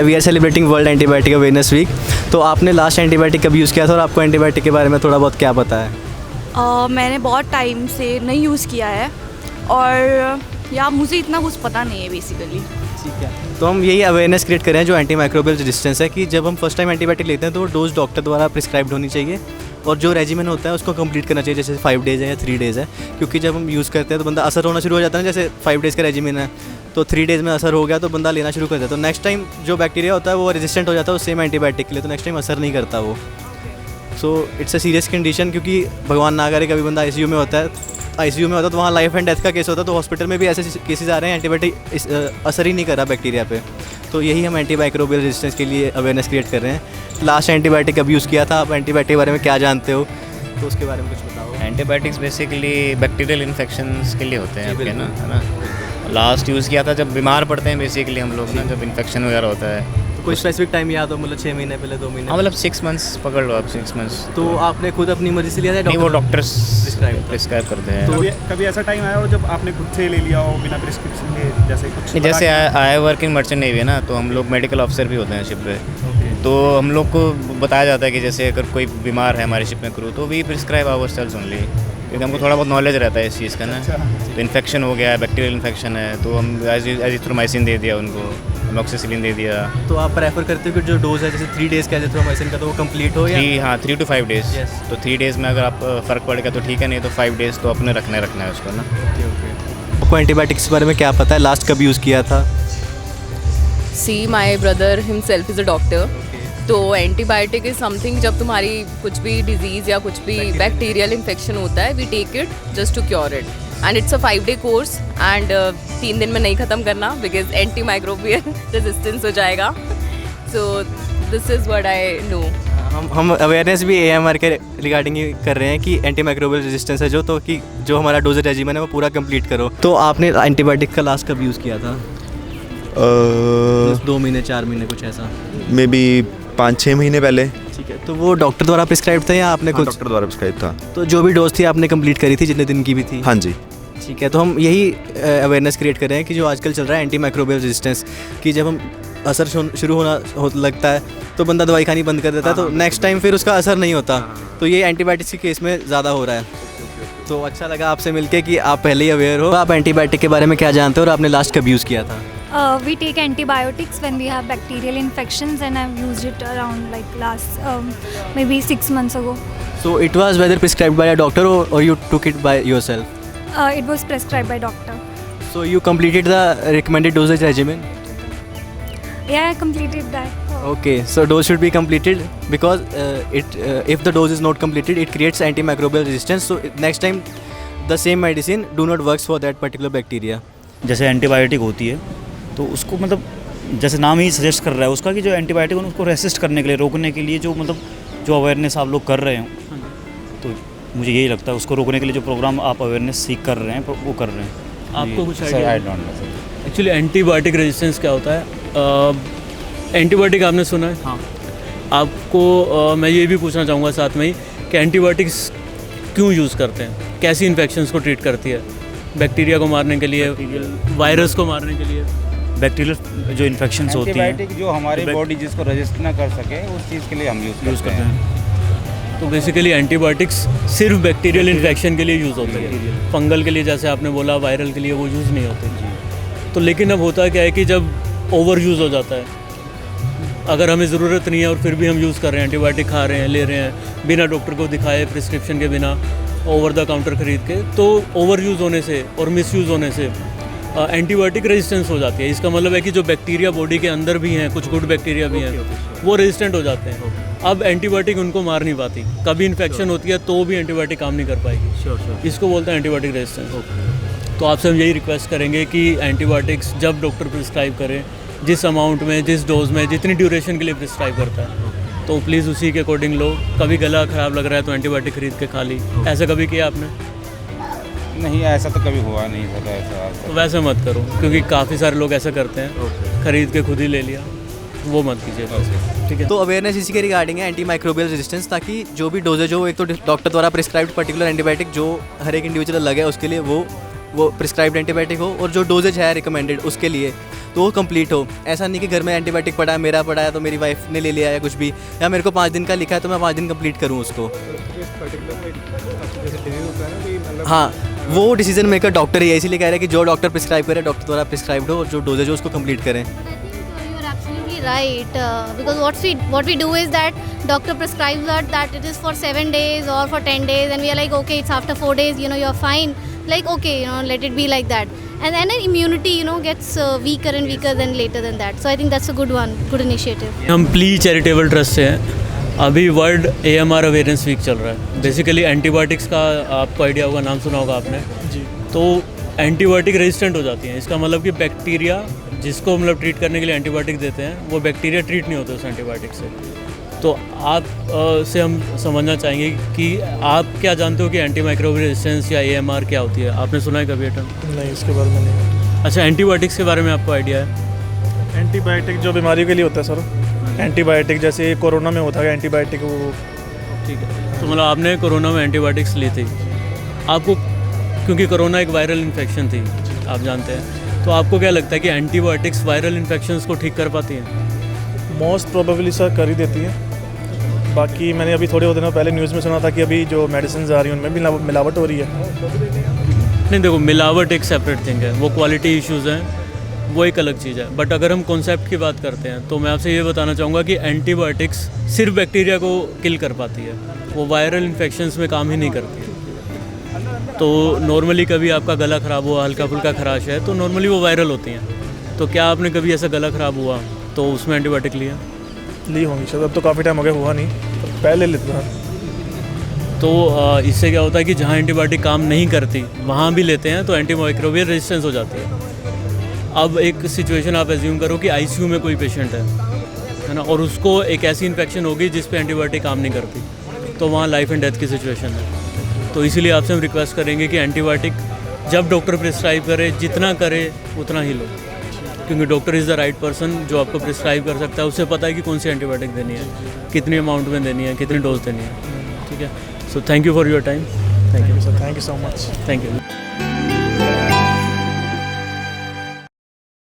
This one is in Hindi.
Hi, we are celebrating world antibiotic awareness week. तो आपने लास्ट एंटीबायोटिक कब यूज़ किया था और आपको एंटीबायोटिक के बारे में थोड़ा बहुत क्या पता है? मैंने बहुत टाइम से नहीं यूज़ किया है और या मुझे इतना कुछ पता नहीं है बेसिकली। ठीक है, तो हम यही अवेयरनेस क्रिएट कर रहे हैं जो एंटी माइक्रोबियल रेजिस्टेंस है, कि जब हम फर्स्ट टाइम एंटीबायोटिक लेते हैं तो वो डोज डॉक्टर द्वारा प्रिस्क्राइब्ड होनी चाहिए और जो रेजिमेन होता है उसको कंप्लीट करना चाहिए, जैसे 5 डेज़ है या 3 डेज़ है। क्योंकि जब हम यूज़ करते हैं तो बंदा असर होना शुरू हो जाता है ना, जैसे 5 डेज़ का रेजिमेन है तो 3 डेज़ में असर हो गया तो बंदा लेना शुरू कर देता है, तो नेक्स्ट टाइम जो बैक्टीरिया होता है वो रेजिस्टेंट हो जाता है उस सेम एंटीबायोटिक के लिए, तो नेक्स्ट टाइम असर नहीं करता वो। So it's a serious condition, क्योंकि भगवान ना करे कभी बंदा आईसीयू में होता है तो वहाँ लाइफ एंड डेथ का केस होता है, तो हॉस्पिटल में भी ऐसे केसेस आ रहे हैं एंटीबायोटिक असर ही नहीं कर रहा बैक्टीरिया पे। तो यही हम एंटीमाइक्रोबियल रेजिस्टेंस के लिए अवेयरनेस क्रिएट कर रहे हैं। लास्ट एंटीबायोटिक कब यूज़ किया था, आप एंटीबायोटिक के बारे में क्या जानते हो, तो उसके बारे में कुछ बताओ। एंटीबायोटिक्स बेसिकली बैक्टीरियल इन्फेक्शंस के लिए होते हैं आपके ना, है ना। लास्ट यूज़ किया था जब बीमार पड़ते हैं बेसिकली हम लोग ना, जब इन्फेक्शन वगैरह होता है। तो कोई स्पेसिफिक टाइम याद हो, मतलब 6 महीने पहले, 2 महीने? हाँ, मतलब 6 मंथ्स पकड़ लो आप, 6 मंथ्स। तो आपने खुद अपनी मर्जी से लिया था? नहीं, वो डॉक्टर्स प्रिस्क्राइब करते हैं। तो कभी ऐसा टाइम आया हो जब आपने खुद से ले लिया हो बिना प्रिस्क्रिप्शन के, जैसे कुछ जैसे I work in merchant navy है ना, तो हम लोग मेडिकल ऑफिसर भी होते हैं शिप पे। तो हम लोग को बताया जाता है कि जैसे अगर कोई बीमार है हमारे शिप में क्रू, तो we prescribe ourselves only, क्योंकि हमको थोड़ा बहुत नॉलेज रहता है इस चीज़ का ना। तो इन्फेक्शन हो गया है, बैक्टीरियल इन्फेक्शन है, तो हम एजिथ्रोमाइसिन दे दिया उनको, अमोक्सिसिलिन दे दिया। तो आप प्रेफर करते हो कि जो डोज है जैसे 3 डेज़ का एजिथ्रोमाइसिन का, तो वो कंप्लीट हो या 3 to 5 डेज़। Yes. तो 3 डेज़ में अगर आप फ़र्क पड़ेगा तो ठीक है, नहीं तो 5 डेज़ तो अपने रखना है उसको ना। आपको एंटीबायोटिक्स के बारे में क्या पता है, लास्ट कब यूज़ किया था? See, my brother himself is a doctor. तो एंटीबायोटिक इज़ समथिंग, जब तुम्हारी कुछ भी डिजीज़ या कुछ भी बैक्टीरियल इन्फेक्शन होता है, we take it just to cure it, and it's a 5 day course, and 3 दिन में नहीं ख़त्म करना बिकॉज एंटी माइक्रोबियल रेजिस्टेंस हो जाएगा। So this is what I know. हम अवेयरनेस भी AMR के रिगार्डिंग ही कर रहे हैं कि एंटी माइक्रोबियल रेजिस्टेंस है जो, तो कि जो हमारा डोजेज रेजिमेन है वो पूरा कंप्लीट करो। तो आपने एंटीबायोटिक का लास्ट कब यूज़ किया था? 2 महीने 4 महीने कुछ ऐसा? मे बी 5-6 महीने पहले। ठीक है, तो वो डॉक्टर द्वारा प्रिस्क्राइब था या आपने कुछ? डॉक्टर द्वारा प्रिस्क्राइब था। तो जो भी डोज थी आपने कंप्लीट करी थी, जितने दिन की भी थी? हाँ जी। ठीक है, तो हम यही अवेयरनेस क्रिएट कर रहे हैं कि जो आजकल चल रहा है एंटी माइक्रोबियल रेजिस्टेंस, कि जब हम असर शुरू होना लगता है तो बंदा दवाई खानी बंद कर देता है, तो नेक्स्ट टाइम फिर उसका असर नहीं होता। तो ये एंटीबायोटिक्स के केस में ज़्यादा हो रहा है। तो अच्छा लगा आपसे मिलके कि आप पहले ही अवेयर हो। आप एंटीबायोटिक के बारे में क्या जानते हो और आपने लास्ट कब यूज़ किया था? We take antibiotics when we have bacterial infections, and I've used it around like last maybe 6 months ago. So it was whether prescribed by a doctor or you took it by yourself? It was prescribed by doctor. So you completed the recommended dosage regimen? Yeah, I completed that. Okay, so dose should be completed because if the dose is not completed, it creates antimicrobial resistance. So next time the same medicine do not works for that particular bacteria. जैसे एंटीबायोटिक होती है तो उसको मतलब जैसे नाम ही सजेस्ट कर रहा है उसका कि जो एंटीबायोटिक है उसको रेसिस्ट करने के लिए, रोकने के लिए जो मतलब जो अवेयरनेस आप लोग कर रहे हो, तो मुझे यही लगता है उसको रोकने के लिए जो प्रोग्राम आप अवेयरनेस सीख कर रहे हैं वो कर रहे हैं। आपको कुछ आइडिया? एक्चुअली एंटीबायोटिक रेजिस्टेंस क्या होता है? एंटीबायोटिक आपने सुना है? हाँ। आपको मैं ये भी पूछना चाहूँगा साथ में ही कि एंटीबायोटिक्स क्यों यूज़ करते हैं, कैसी इन्फेक्शंस को ट्रीट करती है? बैक्टीरिया को मारने के लिए, वायरस को मारने के लिए? बैक्टीरियल जो इन्फेक्शंस होती हैं, एंटीबायोटिक जो हमारी बॉडी जिसको रेजिस्ट ना कर सके उस चीज़ के लिए हम यूज़ करते हैं। तो बेसिकली एंटीबायोटिक्स सिर्फ बैक्टीरियल इन्फेक्शन के लिए यूज़ होते हैं, फंगल के लिए जैसे आपने बोला, वायरल के लिए वो यूज़ नहीं होते। तो लेकिन अब होता क्या है कि जब ओवर यूज़ हो जाता है, अगर हमें ज़रूरत नहीं है और फिर भी हम यूज़ कर रहे हैं, एंटीबायोटिक खा रहे हैं, ले रहे हैं बिना डॉक्टर को दिखाए, प्रिस्क्रिप्शन के बिना, ओवर द काउंटर ख़रीद के, तो ओवर यूज़ होने से और मिस यूज़ होने से एंटीबायोटिक रेजिस्टेंस हो जाती है। इसका मतलब है कि जो बैक्टीरिया बॉडी के अंदर भी हैं, कुछ गुड बैक्टीरिया भी हैं, वो रेजिस्टेंट हो जाते हैं। अब एंटीबायोटिक उनको मार नहीं पाती, कभी इन्फेक्शन होती है तो भी एंटीबायोटिक काम नहीं कर पाएगी। इसको बोलते हैं एंटीबायोटिक रेजिस्टेंस। तो आपसे हम यही रिक्वेस्ट करेंगे कि एंटीबायोटिक्स जब डॉक्टर प्रिस्क्राइब करें, जिस अमाउंट में, जिस डोज में, जितनी ड्यूरेशन के लिए प्रिस्क्राइब करता है, तो प्लीज़ उसी के अकॉर्डिंग लो। कभी गला ख़राब लग रहा है तो एंटीबायोटिक खरीद के खा ली, ऐसा कभी किया आपने? नहीं, ऐसा तो कभी हुआ नहीं सर, ऐसा तो वैसे मत करो, क्योंकि काफ़ी सारे लोग ऐसा करते हैं, खरीद के खुद ही ले लिया, वो मत कीजिए। ठीक है, तो अवेयरनेस इसी के रिगार्डिंग है एंटी माइक्रोबियल रेजिस्टेंस, ताकि जो भी डोजेज हो, एक तो डॉक्टर द्वारा प्रिस्क्राइब्ड पर्टिकुलर एंटीबायोटिक जो हर एक इंडिविजुअल अलग है उसके लिए, वो वो प्रिस्क्राइब्ड एंटीबायोटिक हो और जो डोजेज है रिकमेंडेड उसके लिए तो वो कंप्लीट हो। ऐसा नहीं कि घर में एंटीबायोटिक पड़ा है, मेरा पड़ा है तो मेरी वाइफ ने ले लिया या कुछ भी, या मेरे को 5 दिन का लिखा है तो मैं 5 दिन कंप्लीट करूँ उसको। हाँ, वो डिसीजन मेकर डॉक्टर ही है, इसीलिए कह रहे हैं कि जो डॉक्टर प्रिस्क्राइब करे डॉक्टर द्वारा प्रिस्क्राइब्ड हो और जो डोजेज हो उसको कंप्लीट करें। Right, because what we do is that doctor prescribes that it is for 7 days or for 10 days, and we are like, okay, it's after 4 days, you're fine, like, okay, let it be like that, and then immunity gets weaker and weaker than later than that. So I think that's a good good initiative. हम प्ली चैरिटेबल ट्रस्ट से हैं। अभी वर्ल्ड AMR अवेयरनेस वीक चल रहा है। बेसिकली एंटीबायोटिक्स का आपको आइडिया होगा, नाम सुना होगा आपने जी। तो एंटीबायोटिक रेजिस्टेंट हो जाती हैं, इसका मतलब कि बैक्टीरिया जिसको मतलब ट्रीट करने के लिए एंटीबायोटिक देते हैं वो बैक्टीरिया ट्रीट नहीं होते उस एंटीबायोटिक से। तो आप से हम समझना चाहेंगे कि आप क्या जानते हो कि एंटी माइक्रोबियल रेजिस्टेंस या AMR क्या होती है? आपने सुना है कभी टर्म? नहीं, इसके बारे में नहीं। अच्छा, एंटीबायोटिक्स के बारे में आपको आइडिया है? एंटीबायोटिक जो बीमारियों के लिए होता है सर, एंटीबायोटिक जैसे कोरोना में होता है एंटीबायोटिक वो। ठीक है, तो मतलब आपने कोरोना में एंटीबायोटिक्स ली थी, आपको क्योंकि कोरोना एक वायरल इन्फेक्शन थी आप जानते हैं, तो आपको क्या लगता है कि एंटीबायोटिक्स वायरल इन्फेक्शंस को ठीक कर पाती हैं? मोस्ट प्रोबेबली सर कर ही देती है। बाकी मैंने अभी थोड़े दिनों पहले न्यूज़ में सुना था कि अभी जो मेडिसिन आ रही हैं उनमें भी मिलावट हो रही है। नहीं, देखो, मिलावट एक सेपरेट थिंग है, वो क्वालिटी इश्यूज़ हैं, वो एक अलग चीज़ है। बट अगर हम कॉन्सेप्ट की बात करते हैं तो मैं आपसे ये बताना चाहूँगा कि एंटीबायोटिक्स सिर्फ बैक्टीरिया को किल कर पाती है, वो वायरल इन्फेक्शंस में काम ही नहीं करती है। तो नॉर्मली कभी आपका गला ख़राब हुआ, हल्का फुल्का खराश है, तो नॉर्मली वो वायरल होती हैं। तो क्या आपने कभी ऐसा गला ख़राब हुआ तो उसमें एंटीबायोटिक लिया? ली होंगी शायद, अब तो काफ़ी टाइम हो गया, हुआ नहीं, पहले लेता था। तो इससे क्या होता है कि जहाँ एंटीबायोटिक काम नहीं करती वहाँ भी लेते हैं तो एंटी माइक्रोबियल रेजिस्टेंस हो जाती है। अब एक सिचुएशन आप एज्यूम करो कि ICU में कोई पेशेंट है ना, और उसको एक ऐसी इन्फेक्शन होगी जिस पे एंटीबायोटिक काम नहीं करती, तो वहाँ लाइफ एंड डेथ की सिचुएशन है। तो इसीलिए आपसे हम रिक्वेस्ट करेंगे कि एंटीबायोटिक जब डॉक्टर प्रिस्क्राइब करे जितना करे उतना ही लो, क्योंकि doctor is the right person जो आपको प्रिस्क्राइब कर सकता है। उसे पता है कि कौन सी एंटीबायोटिक देनी है, कितनी अमाउंट में देनी है, कितनी डोज देनी है। ठीक है, so thank you for your time. Thank you sir, thank you so much. Thank you.